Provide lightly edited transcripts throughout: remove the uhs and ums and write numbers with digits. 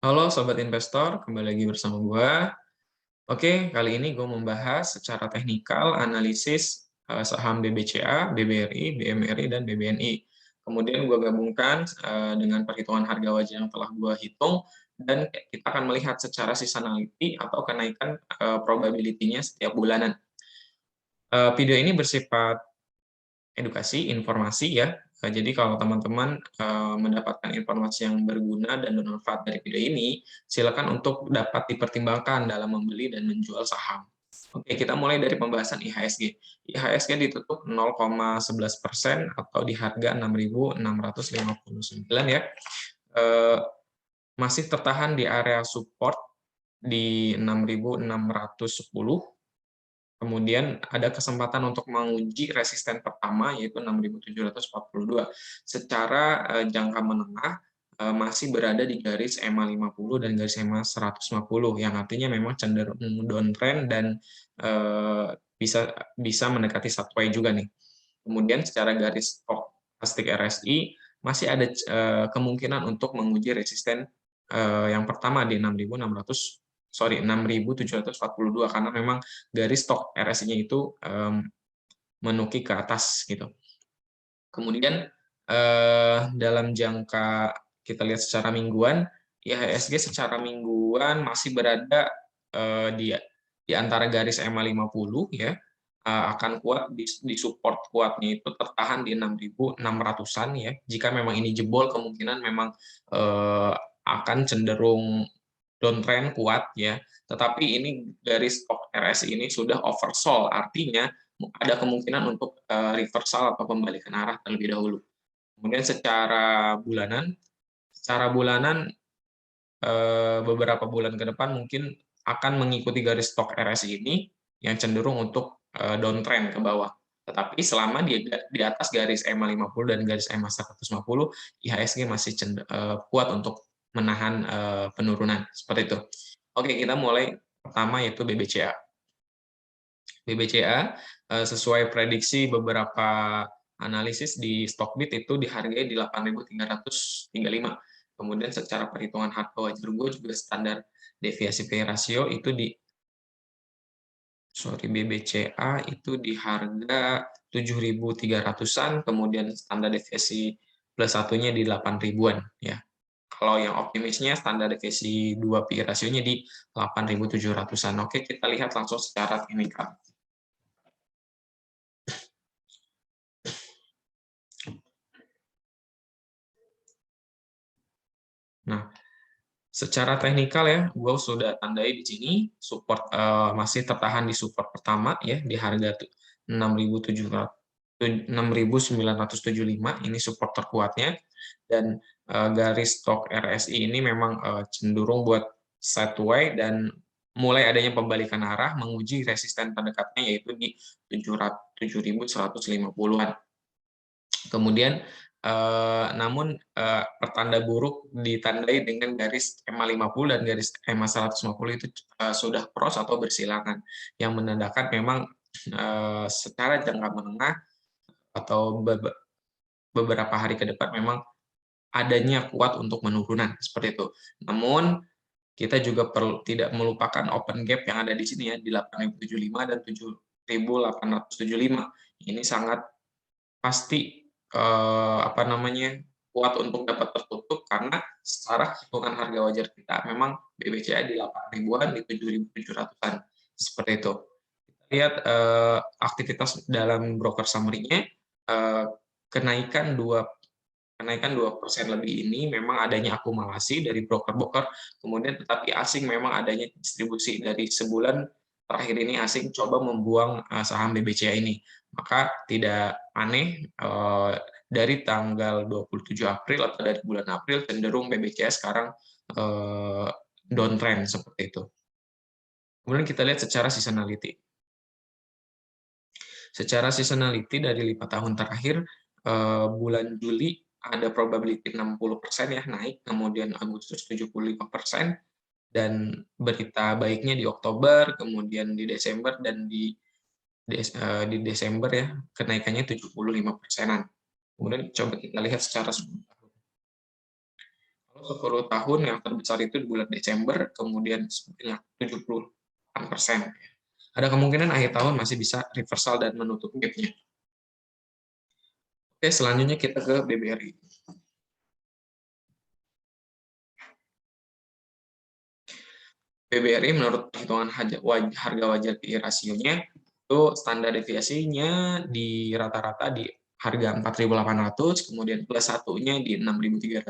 Halo Sobat Investor, kembali lagi bersama gua. Oke, kali ini gue membahas secara teknikal analisis saham BBCA, BBRI, BMRI, dan BBNI. Kemudian gue gabungkan dengan perhitungan harga wajar yang telah gue hitung, dan kita akan melihat secara seasonality atau kenaikan probability-nya setiap bulanan. Video ini bersifat edukasi, informasi ya. Jadi kalau teman-teman mendapatkan informasi yang berguna dan bermanfaat dari video ini, silakan untuk dapat dipertimbangkan dalam membeli dan menjual saham. Oke, kita mulai dari pembahasan IHSG. IHSG ditutup 0,11% atau di harga 6.659 ya. Masih tertahan di area support di 6.610. Kemudian ada kesempatan untuk menguji resisten pertama yaitu 6.742. Secara jangka menengah masih berada di garis EMA 50 dan garis EMA 150 yang artinya memang cenderung downtrend dan bisa mendekati sideways juga nih. Kemudian secara garis stokastik RSI masih ada kemungkinan untuk menguji resisten yang pertama di 6.742 karena memang garis stok RSI-nya itu menukik ke atas gitu. Kemudian dalam jangka kita lihat secara mingguan, IHSG secara mingguan masih berada di antara garis EMA 50 ya, akan kuat di support kuatnya itu tertahan di 6.600-an ya. Jika memang ini jebol kemungkinan memang akan cenderung downtrend kuat ya. Tetapi ini dari stok RSI ini sudah oversold, artinya ada kemungkinan untuk reversal atau pembalikan arah terlebih dahulu. Kemudian secara bulanan beberapa bulan ke depan mungkin akan mengikuti garis stok RSI ini yang cenderung untuk downtrend ke bawah. Tetapi selama di atas garis EMA 50 dan garis EMA 150, IHSG masih kuat untuk menahan penurunan seperti itu. Oke, kita mulai pertama yaitu BBCA. BBCA sesuai prediksi beberapa analisis di Stockbit itu dihargai di 8.335. Kemudian secara perhitungan harga wajar gue juga standar deviasi PE ratio itu BBCA itu di harga 7.300-an, kemudian standar deviasi plus satunya di 8.000-an ya. Kalau yang optimisnya standar deviasi 2 PE rasionya di 8.700-an. Oke, kita lihat langsung secara teknikal. Nah, secara teknikal ya, gue sudah tandai di sini support masih tertahan di support pertama ya di harga 6.975 ini support terkuatnya, dan garis stok RSI ini memang cenderung buat sideways dan mulai adanya pembalikan arah menguji resisten terdekatnya yaitu di 7.150-an. Kemudian namun pertanda buruk ditandai dengan garis EMA 50 dan garis EMA 150 itu sudah cross atau bersilangan, yang menandakan memang secara jangka menengah atau beberapa hari ke depan memang adanya kuat untuk penurunan seperti itu. Namun kita juga tidak melupakan open gap yang ada di sini ya di 8.075 dan 7.875. Ini sangat pasti kuat untuk dapat tertutup karena secara hitungan harga wajar kita memang BBCA di 8.000-an, di 7.700-an seperti itu. Kita lihat aktivitas dalam broker summary-nya, kenaikan 2% lebih ini memang adanya akumulasi dari broker-broker, kemudian tetapi asing memang adanya distribusi dari sebulan terakhir ini asing coba membuang saham BBCA ini. Maka tidak aneh dari tanggal 27 April atau dari bulan April cenderung BBCA sekarang downtrend seperti itu. Kemudian kita lihat secara seasonality. Secara seasonality dari 5 tahun terakhir, bulan Juli ada probability 60% ya naik, kemudian Agustus 75%, dan berita baiknya di Oktober, kemudian di Desember, dan di Desember ya kenaikannya 75%-an. Kemudian coba kita lihat secara 10 tahun. Kalau 10 tahun yang terbesar itu di bulan Desember, kemudian sebanyak 78%. Ada kemungkinan akhir tahun masih bisa reversal dan menutup gap-nya. Oke, selanjutnya kita ke BBRI. BBRI menurut perhitungan harga wajar PI rasionya itu standar deviasinya di rata-rata di harga 4.800, kemudian plus satunya di 6.300,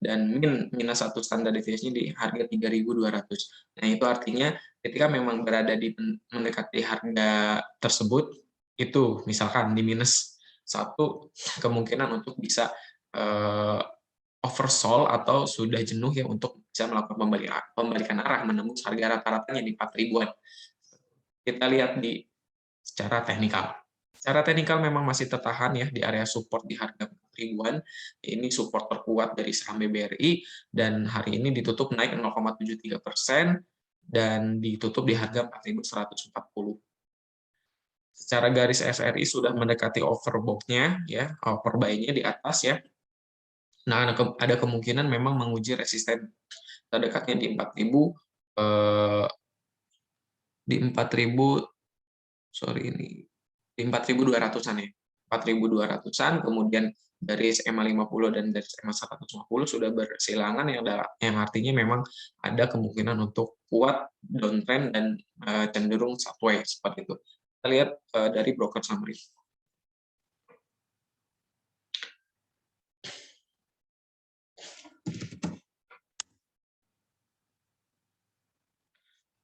dan minus satu standar deviasinya di harga 3.200. Nah, itu artinya ketika memang berada di mendekati harga tersebut, itu misalkan di minus satu, kemungkinan untuk bisa oversold atau sudah jenuh ya untuk bisa melakukan pembalikan arah menembus harga rata-ratanya di 4 ribuan. Kita lihat di secara teknikal. Secara teknikal memang masih tertahan ya di area support di harga 4 ribuan. Ini support terkuat dari saham BBRI dan hari ini ditutup naik 0,73% dan ditutup di harga 4.140. Secara garis SRI sudah mendekati overbought-nya ya, overbuy-nya di atas ya. Nah, ada kemungkinan memang menguji resisten terdekatnya di 4.000, di 4.000, sorry ini di 4.200-an ya. 4.200-an, kemudian dari SMA 50 dan dari SMA 150 sudah bersilangan yang artinya memang ada kemungkinan untuk kuat downtrend dan cenderung sideways seperti itu. Kita lihat dari broker summary.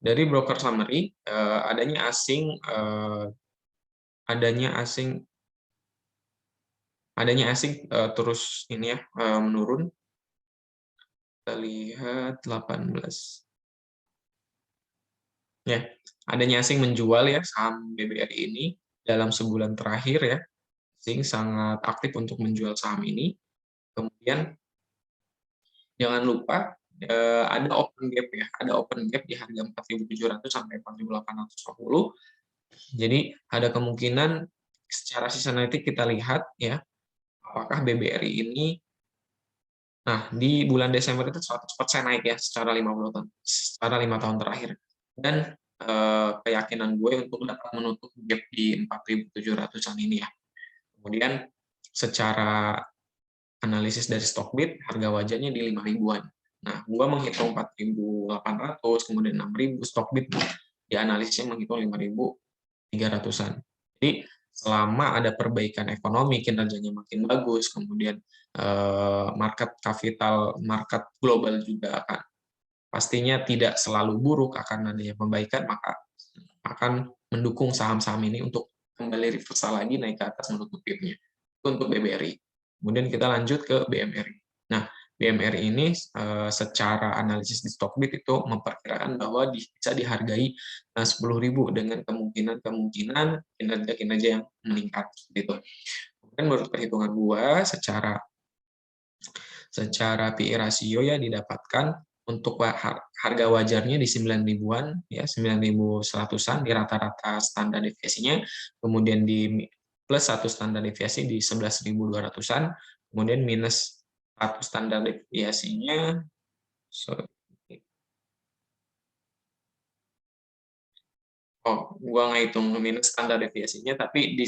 Dari broker summary, adanya asing terus ini ya menurun. Kita lihat 18. Ya, adanya asing menjual ya saham BBRI ini dalam sebulan terakhir ya. Asing sangat aktif untuk menjual saham ini. Kemudian jangan lupa ada open gap ya, ada open gap di harga 4.700 sampai 4.850. Jadi ada kemungkinan secara seasonality kita lihat ya, apakah BBRI ini, nah di bulan Desember itu 100% naik ya secara 5 tahun terakhir. Dan keyakinan gue untuk dapat menutup gap di 4.700-an ini ya. Kemudian secara analisis dari Stockbit, harga wajarnya di 5 ribuan. Nah, gua menghitung 4.800, kemudian 6.000, Stockbit di analisisnya menghitung 5.300-an. Jadi, selama ada perbaikan ekonomi, kinerjanya makin bagus, kemudian market global juga pastinya tidak selalu buruk, akan adanya perbaikan, maka akan mendukung saham-saham ini untuk kembali reversal lagi naik ke atas menutup gap-nya. Itu untuk BBRI. Kemudian kita lanjut ke BMRI. Nah, BMRI ini secara analisis di Stockbit itu memperkirakan bahwa bisa dihargai 10.000 dengan kemungkinan kinerja yang meningkat gitu. Kemudian menurut perhitungan gua secara PI rasio ya didapatkan untuk harga wajarnya di 9 ribuan ya, 9.100-an di rata-rata standar deviasinya, kemudian di plus 1 standar deviasi di 11.200-an, kemudian minus 1 standar deviasinya gua nggak hitung minus standar deviasinya, tapi di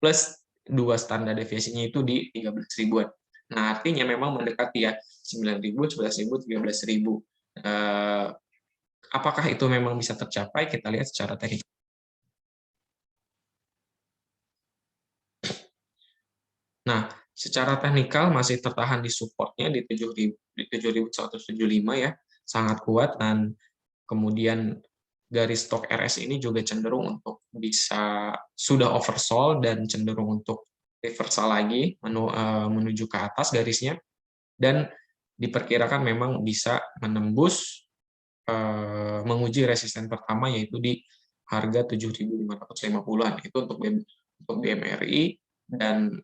plus 2 standar deviasinya itu di 13 ribuan. Nah, artinya memang mendekati ya 9.000, 11.000, 13.000. Apakah itu memang bisa tercapai? Kita lihat secara teknik. Nah, secara teknikal masih tertahan di supportnya di 7.175 ya, sangat kuat, dan kemudian garis stok RS ini juga cenderung untuk bisa sudah oversold dan cenderung untuk reversal lagi menuju ke atas garisnya, dan diperkirakan memang bisa menembus menguji resisten pertama yaitu di harga 7.550-an. Itu untuk BMRI, dan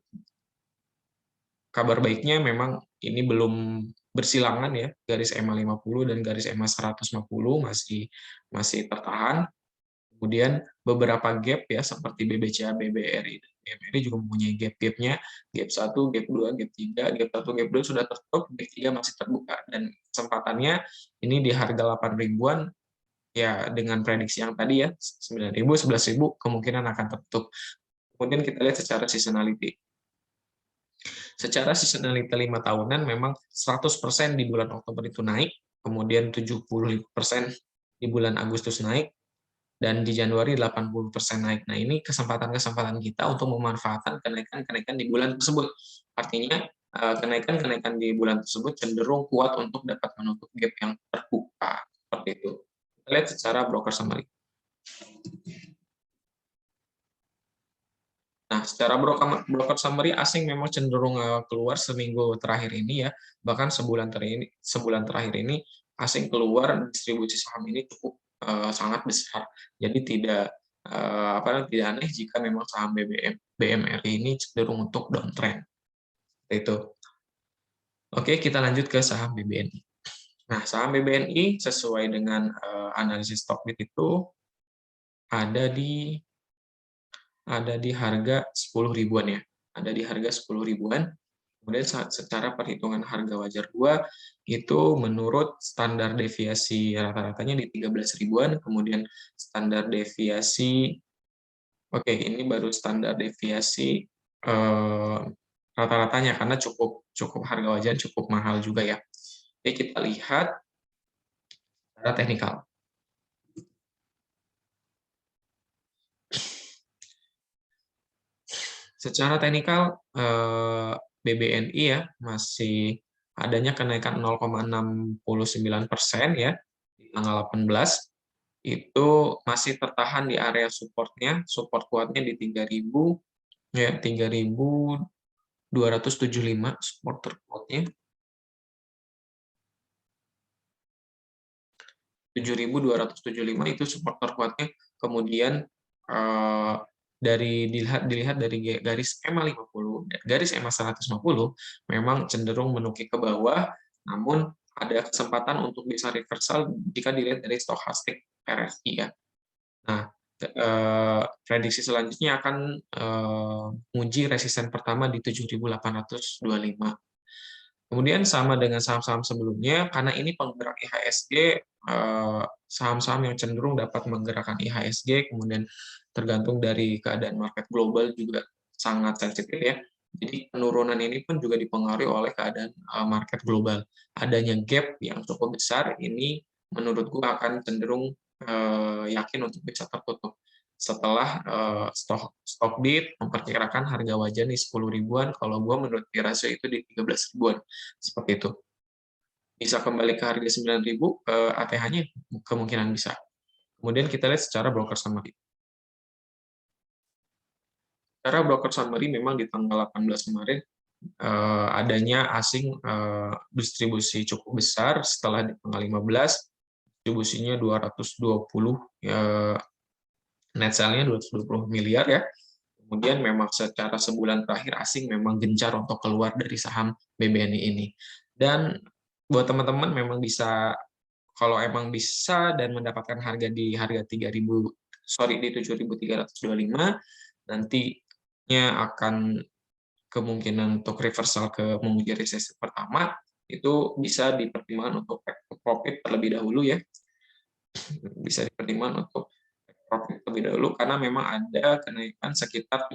kabar baiknya memang ini belum bersilangan ya, garis EMA 50 dan garis EMA 150 masih tertahan. Kemudian beberapa gap ya seperti BBCA, BBRI, dan BMRI juga mempunyai gap-gapnya, gap 1, gap 2, gap 3, gap 1, gap 2 sudah tertutup, gap 3 masih terbuka, dan kesempatannya ini di harga 8 ribuan, ya dengan prediksi yang tadi ya, 9.000, 11.000 kemungkinan akan tertutup. Kemudian kita lihat secara seasonality. Secara seasonality 5 tahunan memang 100% di bulan Oktober itu naik, kemudian 75% di bulan Agustus naik, dan di Januari 80% naik. Nah, ini kesempatan-kesempatan kita untuk memanfaatkan kenaikan-kenaikan di bulan tersebut. Artinya, kenaikan-kenaikan di bulan tersebut cenderung kuat untuk dapat menutup gap yang terbuka. Seperti itu. Kita lihat secara broker summary. Nah, secara broker summary asing memang cenderung keluar seminggu terakhir ini ya, bahkan sebulan terakhir ini asing keluar, distribusi saham ini cukup sangat besar. Jadi tidak aneh jika memang saham BMRI ini cenderung untuk downtrend. Itu. Oke, kita lanjut ke saham BBNI. Nah, saham BBNI sesuai dengan analisis Stockbit itu ada di harga 10 ribuan ya. Ada di harga 10 ribuan. Kemudian secara perhitungan harga wajar 2 itu menurut standar deviasi rata-ratanya di 13 ribuan, kemudian standar deviasi ini baru standar deviasi rata-ratanya karena cukup harga wajar cukup mahal juga ya. Oke, kita lihat secara teknikal. Secara teknikal, BBNI ya, masih adanya kenaikan 0,69% ya, di tanggal 18, itu masih tertahan di area support-nya, support kuatnya di 3.000, ya, 3.275 support terkuatnya. 7.275 itu support terkuatnya, kemudian dilihat dari garis EMA 50 dan garis EMA 150 memang cenderung menukik ke bawah, namun ada kesempatan untuk bisa reversal jika dilihat dari stochastic RSI ya. Nah, prediksi selanjutnya akan menguji resisten pertama di 7.825. Kemudian sama dengan saham-saham sebelumnya, karena ini penggerak IHSG, saham-saham yang cenderung dapat menggerakkan IHSG, kemudian tergantung dari keadaan market global juga sangat sensitif ya. Jadi penurunan ini pun juga dipengaruhi oleh keadaan market global. Adanya gap yang cukup besar, ini menurutku akan cenderung yakin untuk bisa tertutup. Setelah Stockbit memperkirakan harga wajar di 10 ribuan, kalau gue menurut rasio itu di 13 ribuan. Seperti itu. Bisa kembali ke harga 9.000, ATH-nya kemungkinan bisa. Kemudian kita lihat secara broker summary. Secara broker summary memang di tanggal 18 kemarin adanya asing distribusi cukup besar setelah di tanggal 15, distribusinya 220 net sale-nya 220 miliar ya. Kemudian memang secara sebulan terakhir asing memang gencar untuk keluar dari saham BBNI ini. Dan buat teman-teman memang bisa, kalau emang bisa dan mendapatkan harga di harga 7.325, nantinya akan kemungkinan untuk reversal ke menguji resesi pertama itu bisa dipertimbangkan untuk profit terlebih dahulu ya. Bisa dipertimbangkan untuk profit terlebih dahulu karena memang ada kenaikan sekitar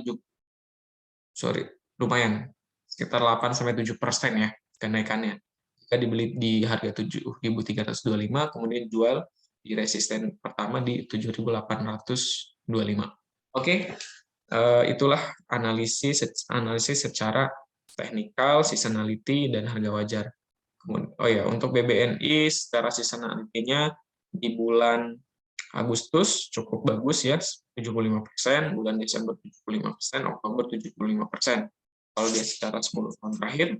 lumayan sekitar 8-7% ya kenaikannya. Jika dibeli di harga 7.325 kemudian jual di resisten pertama di 7.825. Oke, itulah analisis secara teknikal, seasonality dan harga wajar. Untuk BBNI secara seasonality-nya di bulan Agustus cukup bagus ya, 75%, bulan Desember 75%, Oktober 75%. Kalau dia secara 10 tahun terakhir,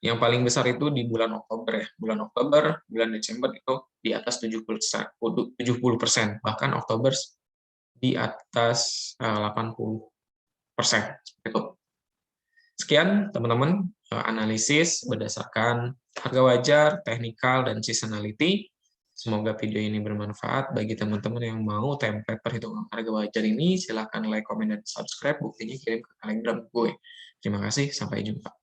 yang paling besar itu di bulan Oktober ya. Bulan Oktober, bulan Desember itu di atas 70%, bahkan Oktober di atas 80%. Sekian teman-teman analisis berdasarkan harga wajar, teknikal, dan seasonality. Semoga video ini bermanfaat bagi teman-teman yang mau template perhitungan harga wajar ini, silahkan like, komen, dan subscribe, buktinya kirim ke Telegram gue. Terima kasih, sampai jumpa.